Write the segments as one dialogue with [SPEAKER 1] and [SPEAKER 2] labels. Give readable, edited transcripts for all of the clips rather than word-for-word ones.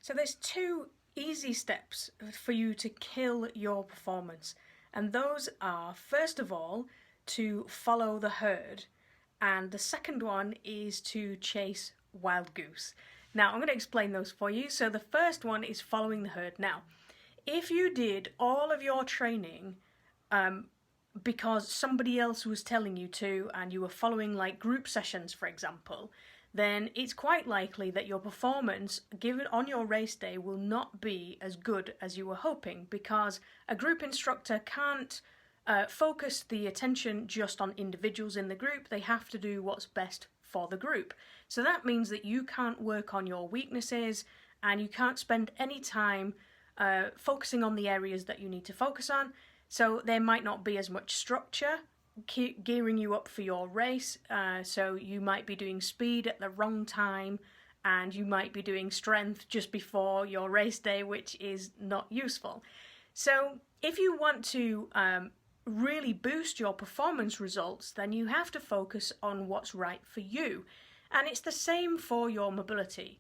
[SPEAKER 1] So there's two easy steps for you to kill your performance, and those are, first of all, to follow the herd, and the second one is to chase wild goose. Now I'm going to explain those for you. So the first one is following the herd. Now, if you did all of your training because somebody else was telling you to, and you were following like group sessions, for example, then it's quite likely that your performance given on your race day will not be as good as you were hoping, because a group instructor can't focus the attention just on individuals in the group. They have to do what's best for the group. So that means that you can't work on your weaknesses, and you can't spend any time focusing on the areas that you need to focus on. So there might not be as much structure gearing you up for your race. So you might be doing speed at the wrong time, and you might be doing strength just before your race day, which is not useful. So if you want to really boost your performance results, then you have to focus on what's right for you. And it's the same for your mobility.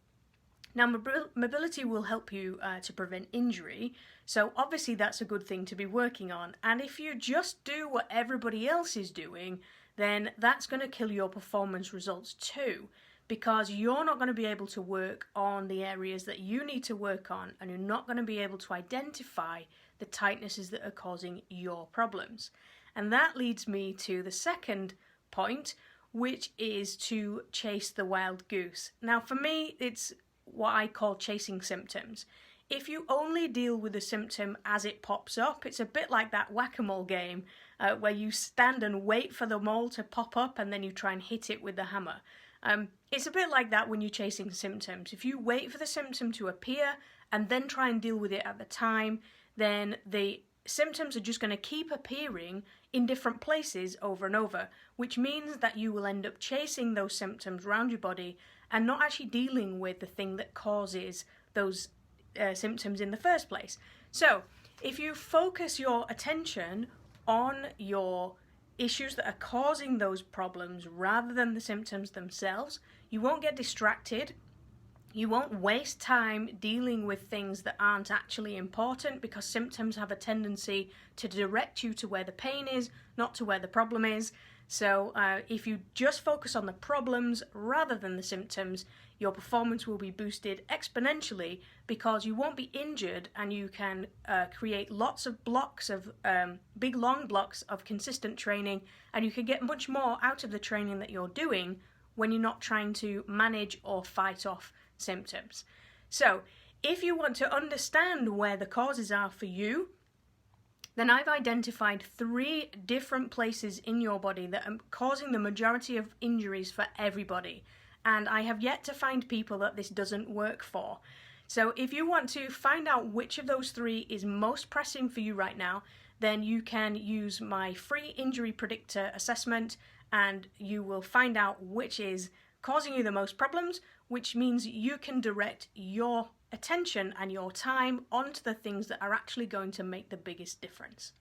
[SPEAKER 1] Now, mobility will help you to prevent injury, so obviously that's a good thing to be working on. And if you just do what everybody else is doing, then that's going to kill your performance results too, because you're not going to be able to work on the areas that you need to work on, and you're not going to be able to identify the tightnesses that are causing your problems. And that leads me to the second point, which is to chase the wild goose. Now, for me, it's what I call chasing symptoms. If you only deal with the symptom as it pops up, it's a bit like that whack-a-mole game where you stand and wait for the mole to pop up and then you try and hit it with the hammer. It's a bit like that when you're chasing symptoms. If you wait for the symptom to appear and then try and deal with it at the time, then the symptoms are just going to keep appearing in different places over and over, which means that you will end up chasing those symptoms around your body and not actually dealing with the thing that causes those symptoms in the first place. So if you focus your attention on your issues that are causing those problems rather than the symptoms themselves, you won't get distracted. You won't waste time dealing with things that aren't actually important, because symptoms have a tendency to direct you to where the pain is, not to where the problem is. So if you just focus on the problems rather than the symptoms, your performance will be boosted exponentially, because you won't be injured, and you can create lots of blocks of big long blocks of consistent training, and you can get much more out of the training that you're doing when you're not trying to manage or fight off symptoms. So if you want to understand where the causes are for you, then I've identified 3 different places in your body that are causing the majority of injuries for everybody. And I have yet to find people that this doesn't work for. So if you want to find out which of those 3 is most pressing for you right now, then you can use my free injury predictor assessment, and you will find out which is causing you the most problems, which means you can direct your attention and your time onto the things that are actually going to make the biggest difference.